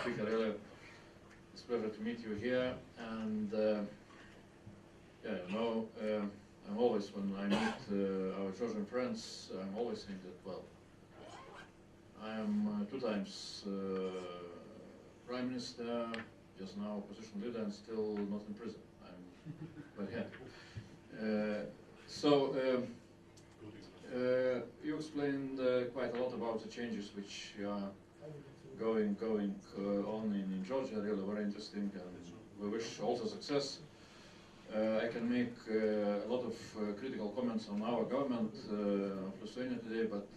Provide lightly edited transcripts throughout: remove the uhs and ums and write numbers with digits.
Speaker. Really, it's a pleasure to meet you here. And yeah, you know, I'm always, when I meet our Georgian friends, I'm always saying that, well, I am 2 times Prime Minister, just now opposition leader, and still not in prison. I'm very happy. You explained quite a lot about the changes which are going on in Georgia. Really very interesting, and we wish also success. I can make a lot of critical comments on our government of Lithuania today, but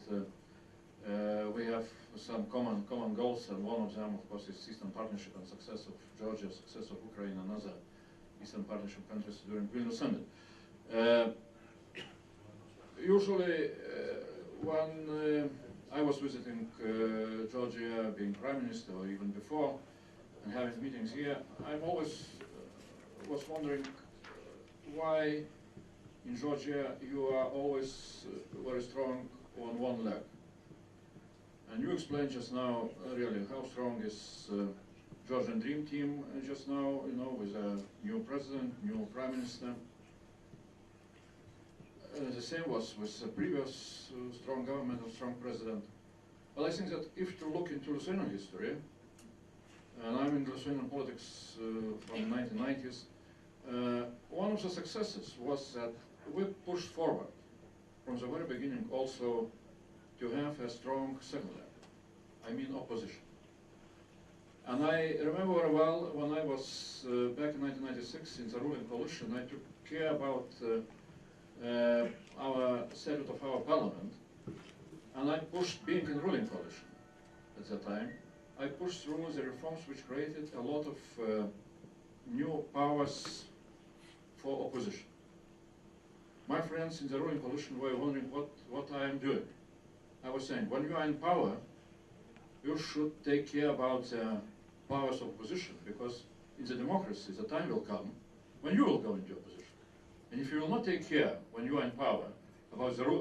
we have some common goals, and one of them, of course, is Eastern Partnership and success of Georgia, success of Ukraine and other Eastern Partnership countries during Vilnius Summit. Usually, when I was visiting Georgia, being Prime Minister, or even before, and having meetings here, I'm always was wondering why in Georgia you are always very strong on one leg. And you explained just now really how strong is Georgian Dream Team just now, you know, with a new president, new Prime Minister. The same was with the previous strong government or strong president. But I think that if to look into Lithuanian history, and I'm in Lithuanian politics from the 1990s, one of the successes was that we pushed forward from the very beginning also to have a strong second leg, I mean opposition. And I remember very well when I was back in 1996 in the ruling coalition, I took care about our statute of our parliament, and I pushed, being in ruling coalition at that time, I pushed through the reforms which created a lot of new powers for opposition. My friends in the ruling coalition were wondering what I am doing. I was saying, when you are in power, you should take care about the powers of opposition, because in the democracy the time will come when you will go into opposition. And if you will not take care when you are in power about the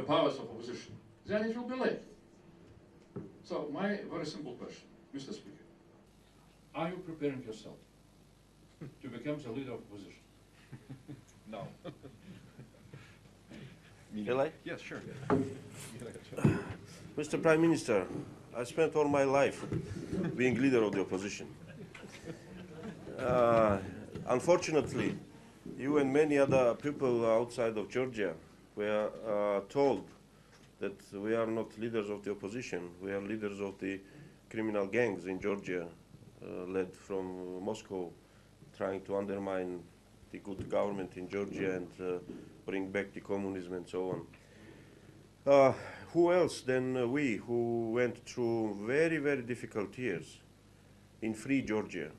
powers of opposition, then it will be late. So my very simple question, Mr. Speaker, are you preparing yourself to become the leader of opposition? No. Shall I? Yes, sure. Mr. Prime Minister, I spent all my life being leader of the opposition. Unfortunately, you and many other people outside of Georgia were told that we are not leaders of the opposition, we are leaders of the criminal gangs in Georgia, led from Moscow, trying to undermine the good government in Georgia and bring back the communism and so on. Who else than we, who went through very, very difficult years in free Georgia,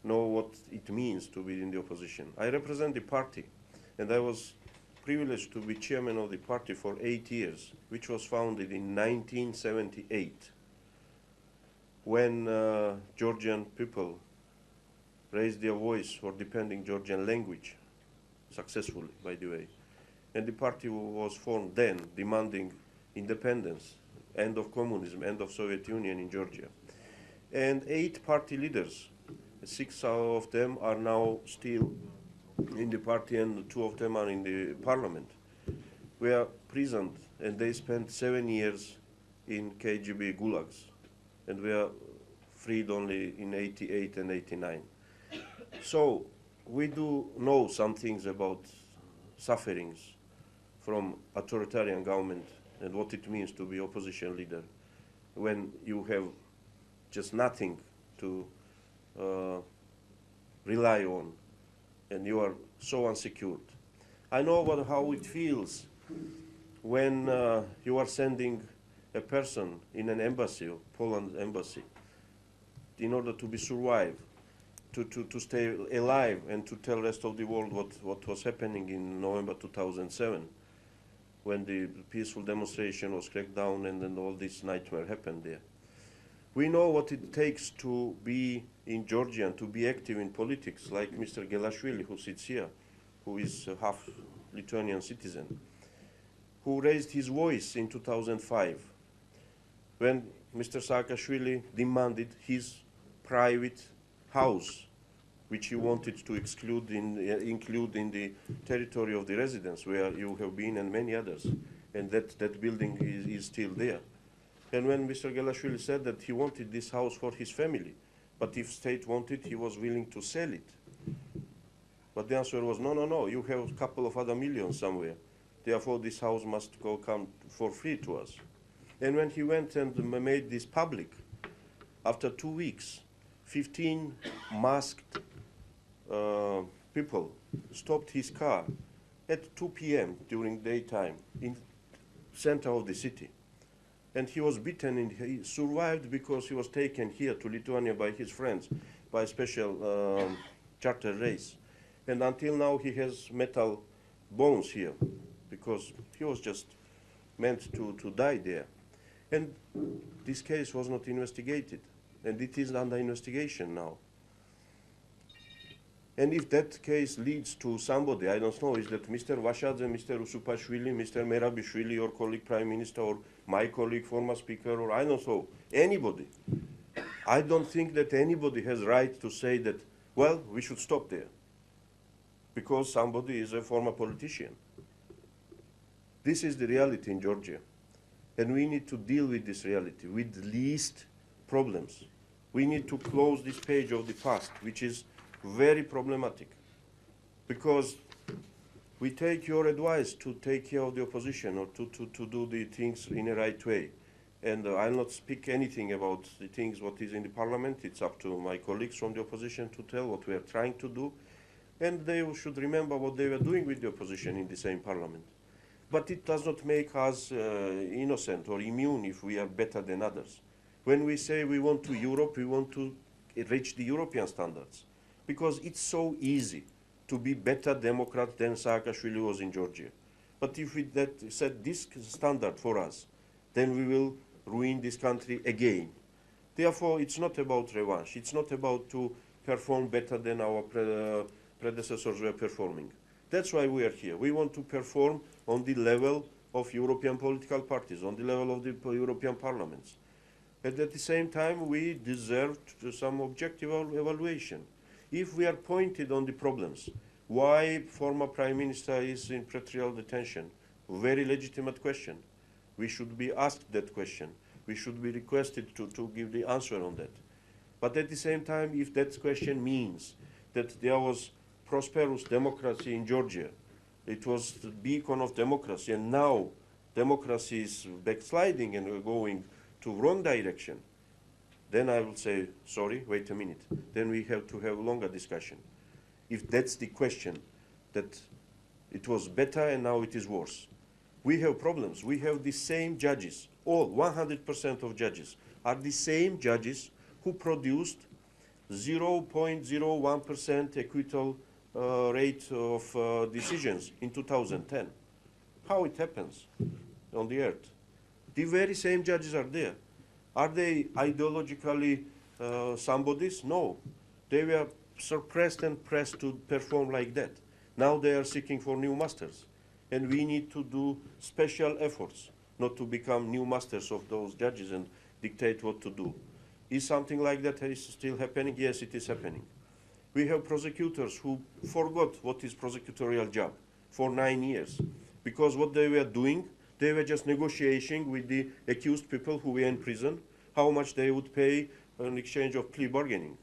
know what it means to be in the opposition? I represent the party, and I was privileged to be chairman of the party for 8 years, which was founded in 1978, when Georgian people raised their voice for defending Georgian language, successfully, by the way. And the party was formed then, demanding independence, end of communism, end of Soviet Union in Georgia. And 8 party leaders, 6 of them are now still in the party, and 2 of them are in the parliament. We are prisoned, and they spent 7 years in KGB gulags, and we are freed only in 88 and 89. So we do know some things about sufferings from authoritarian government and what it means to be opposition leader when you have just nothing to rely on and you are so unsecured. I know about how it feels when you are sending a person in an embassy, Poland embassy, in order to be survived, to stay alive and to tell the rest of the world what was happening in November 2007, when the peaceful demonstration was cracked down and then all this nightmare happened there. We know what it takes to be in Georgia and to be active in politics, like Mr. Gelashvili, who sits here, who is a half Lithuanian citizen, who raised his voice in 2005 when Mr. Saakashvili demanded his private house, which he wanted to include in the territory of the residence where you have been and many others, and that building is still there. And when Mr. Gelashvili said that he wanted this house for his family, but if state wanted, he was willing to sell it. But the answer was, no, no, no, you have a couple of other millions somewhere. Therefore, this house must come for free to us. And when he went and made this public, after 2 weeks, 15 masked people stopped his car at 2 p.m. during daytime in center of the city. And he was beaten and he survived because he was taken here to Lithuania by his friends by a special charter race. And until now he has metal bones here because he was just meant to die there. And this case was not investigated, and it is under investigation now. And if that case leads to somebody, I don't know, is that Mr. Vashadze, Mr. Usufashvili, Mr. Merabishvili, your colleague Prime Minister, or my colleague, former Speaker, or I don't know, anybody. I don't think that anybody has right to say that, well, we should stop there, because somebody is a former politician. This is the reality in Georgia. And we need to deal with this reality, with least problems. We need to close this page of the past, which is very problematic, because we take your advice to take care of the opposition or to do the things in a right way. And I'll not speak anything about the things what is in the parliament. It's up to my colleagues from the opposition to tell what we are trying to do. And they should remember what they were doing with the opposition in the same parliament. But it does not make us innocent or immune if we are better than others. When we say we want to Europe, we want to reach the European standards, because it's so easy to be better Democrat than Saakashvili was in Georgia. But if we set this standard for us, then we will ruin this country again. Therefore, it's not about revanche. It's not about to perform better than our predecessors were performing. That's why we are here. We want to perform on the level of European political parties, on the level of the European parliaments. And at the same time, we deserve some objective evaluation. If we are pointed on the problems, why former Prime Minister is in pretrial detention, very legitimate question. We should be asked that question. We should be requested to give the answer on that. But at the same time, if that question means that there was prosperous democracy in Georgia, it was the beacon of democracy, and now democracy is backsliding and going to wrong direction, then I will say, sorry, wait a minute. Then we have to have a longer discussion. If that's the question, that it was better and now it is worse. We have problems. We have the same judges. All 100% of judges are the same judges who produced 0.01% acquittal rate of decisions in 2010. How it happens on the earth? The very same judges are there. Are they ideologically somebodies? No. They were suppressed and pressed to perform like that. Now they are seeking for new masters. And we need to do special efforts not to become new masters of those judges and dictate what to do. Is something like that still happening? Yes, it is happening. We have prosecutors who forgot what is prosecutorial job for 9 years, because what they were doing, they were just negotiating with the accused people who were in prison, how much they would pay in exchange of plea bargaining.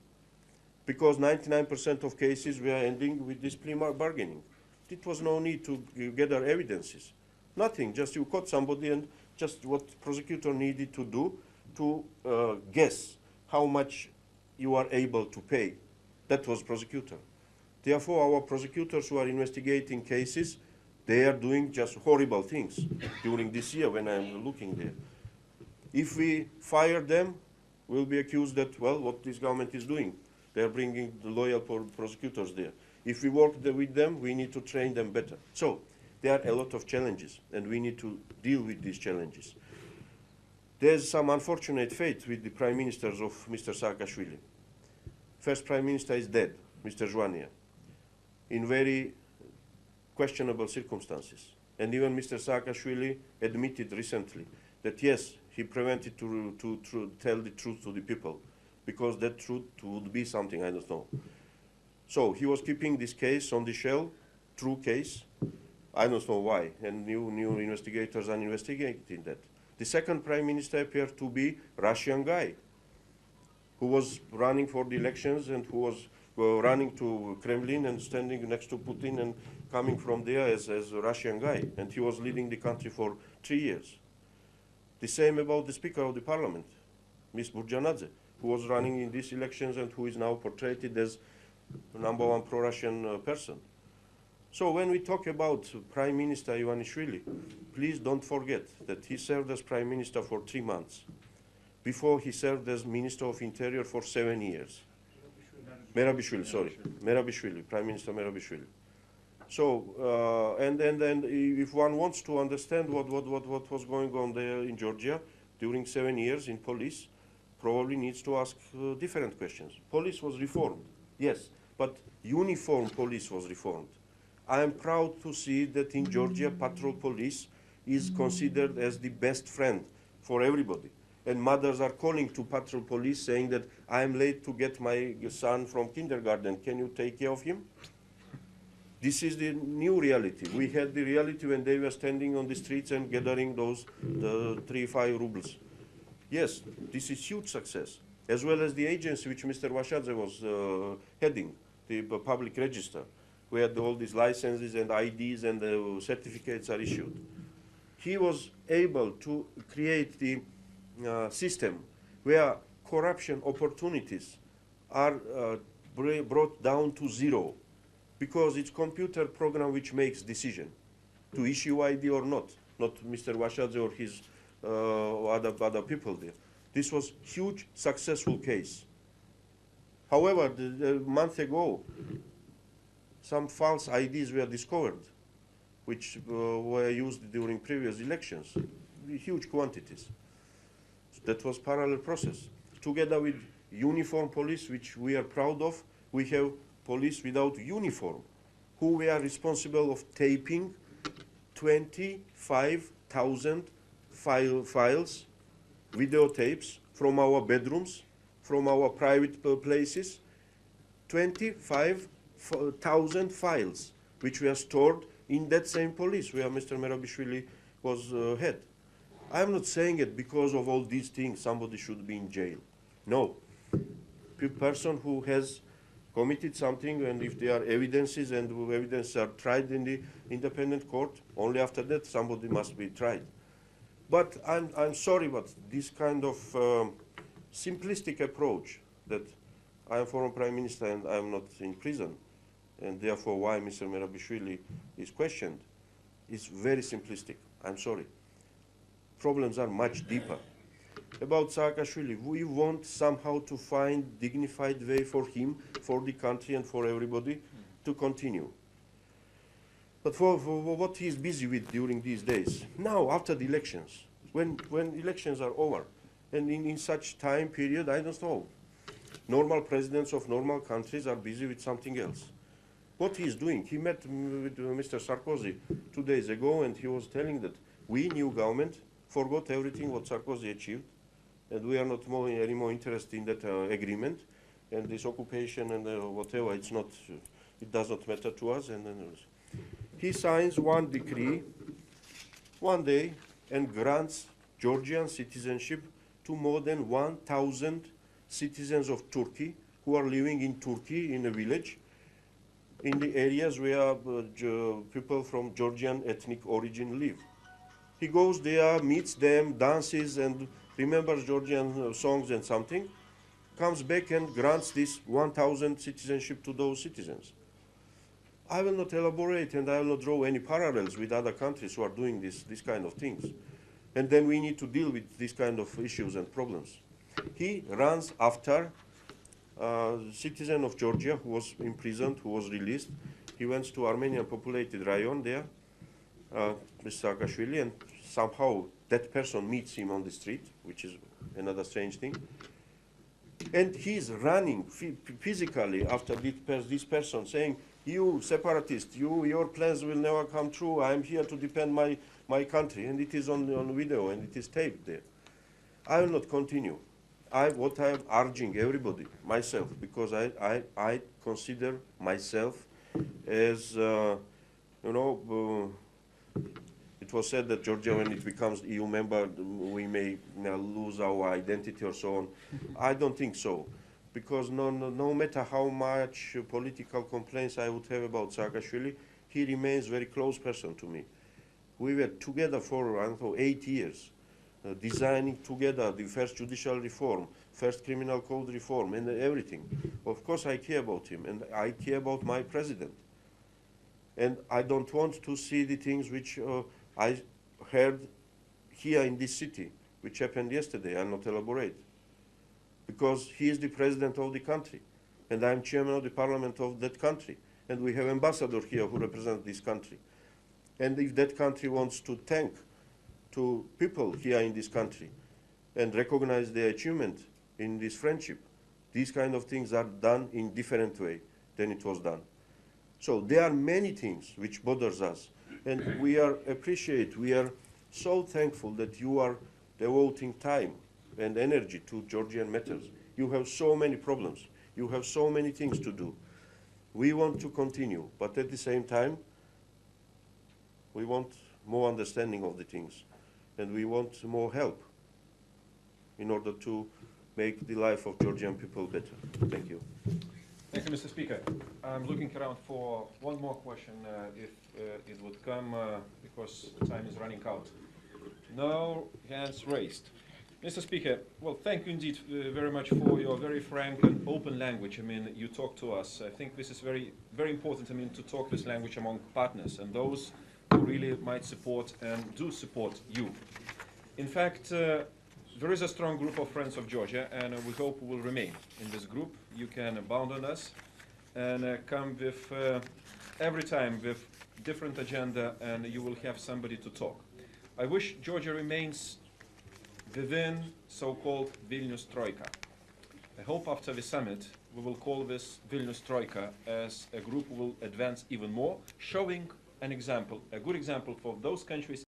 Because 99% of cases were ending with this plea bargaining. It was no need to gather evidences. Nothing, just you caught somebody and just what prosecutor needed to do to guess how much you are able to pay. That was prosecutor. Therefore, our prosecutors who are investigating cases, they are doing just horrible things during this year when I'm looking there. If we fire them, we'll be accused that, well, what this government is doing. They are bringing the loyal prosecutors there. If we work with them, we need to train them better. So there are a lot of challenges, and we need to deal with these challenges. There's some unfortunate fate with the prime ministers of Mr. Saakashvili. First prime minister is dead, Mr. Joania, in very questionable circumstances. And even Mr. Saakashvili admitted recently that yes, he prevented to tell the truth to the people, because that truth would be something, I don't know. So he was keeping this case on the shelf, true case. I don't know why, and new investigators are investigating that. The second prime minister appeared to be Russian guy, who was running for the elections and who was running to Kremlin and standing next to Putin and coming from there as a Russian guy, and he was leading the country for 3 years. The same about the Speaker of the Parliament, Ms. Burjanadze, who was running in these elections and who is now portrayed as #1 pro-Russian person. So when we talk about Prime Minister Ivanishvili, please don't forget that he served as Prime Minister for 3 months. Before he served as Minister of Interior for 7 years. Merabishvili, sorry. Merabishvili, Prime Minister Merabishvili. So, and if one wants to understand what was going on there in Georgia during 7 years in police, probably needs to ask different questions. Police was reformed, yes, but uniform police was reformed. I am proud to see that in Georgia, patrol police is considered as the best friend for everybody. And mothers are calling to patrol police saying that I am late to get my son from kindergarten. Can you take care of him? This is the new reality. We had the reality when they were standing on the streets and gathering those 3-5 rubles. Yes, this is huge success, as well as the agency which Mr. Vashadze was heading, the public register, where all these licenses and IDs and certificates are issued. He was able to create the system where corruption opportunities are brought down to 0, because it's computer program which makes decision to issue ID or not Mr. Vashadze or his other people there. This was huge successful case. However, a month ago, some false IDs were discovered, which were used during previous elections, huge quantities. That was parallel process. Together with uniform police, which we are proud of, we have police without uniform, who were responsible of taping 25,000 files, videotapes from our bedrooms, from our private places, 25,000 files, which were stored in that same police where Mr. Merabishvili was head. I'm not saying it because of all these things, somebody should be in jail. No. A person who has committed something, and if there are evidences and evidences are tried in the independent court, only after that somebody must be tried. But I'm sorry, but this kind of simplistic approach that I am former prime minister and I am not in prison, and therefore why Mr. Merabishvili is questioned, is very simplistic. I'm sorry. Problems are much deeper. About Saakashvili, we want somehow to find dignified way for him, for the country and for everybody to continue. But for what he is busy with during these days, now after the elections, when elections are over, and in such time period, I don't know, normal presidents of normal countries are busy with something else. What he is doing, he met with Mr. Sarkozy 2 days ago, and he was telling that we, new government, forgot everything what Sarkozy achieved, and we are not any more interested in that agreement, and this occupation and whatever, it does not matter to us. And he signs one decree one day and grants Georgian citizenship to more than 1,000 citizens of Turkey who are living in Turkey in a village, in the areas where people from Georgian ethnic origin live. He goes there, meets them, dances, and remembers Georgian songs and something, comes back and grants this 1,000 citizenship to those citizens. I will not elaborate and I will not draw any parallels with other countries who are doing this kind of things. And then we need to deal with these kind of issues and problems. He runs after a citizen of Georgia who was imprisoned, who was released. He went to Armenian populated Rayon there, Mr. Saakashvili, and somehow that person meets him on the street, which is another strange thing. And he's running physically after this person, saying, you separatist, your plans will never come true. I am here to defend my country. And it is on video and it is taped there. I will not continue. What I am urging everybody, myself, because I consider myself as, it was said that Georgia, when it becomes EU member, we may lose our identity or so on. I don't think so, because no matter how much political complaints I would have about Saakashvili, he remains a very close person to me. We were together for, I don't know, 8 years, designing together the first judicial reform, first criminal code reform, and everything. Of course I care about him, and I care about my president. And I don't want to see the things which I heard here in this city, which happened yesterday. I'll not elaborate. Because he is the president of the country, and I'm chairman of the parliament of that country, and we have ambassador here who represent this country. And if that country wants to thank to people here in this country and recognize their achievement in this friendship, these kind of things are done in different way than it was done. So there are many things which bothers us, and we are so thankful that you are devoting time and energy to Georgian matters. You have so many problems. You have so many things to do. We want to continue, but at the same time, we want more understanding of the things, and we want more help in order to make the life of Georgian people better. Thank you. Thank you, Mr. Speaker. I'm looking around for one more question, if it would come, because time is running out. No hands raised. Mr. Speaker, well, thank you indeed very much for your very frank and open language. I mean, you talk to us. I think this is very, very important, I mean, to talk this language among partners and those who really might support and do support you. In fact, there is a strong group of friends of Georgia, and we hope we will remain in this group. You can bound on us and come with, every time, with different agenda, and you will have somebody to talk. I wish Georgia remains within so-called Vilnius Troika. I hope after the summit we will call this Vilnius Troika as a group who will advance even more, showing an example, a good example for those countries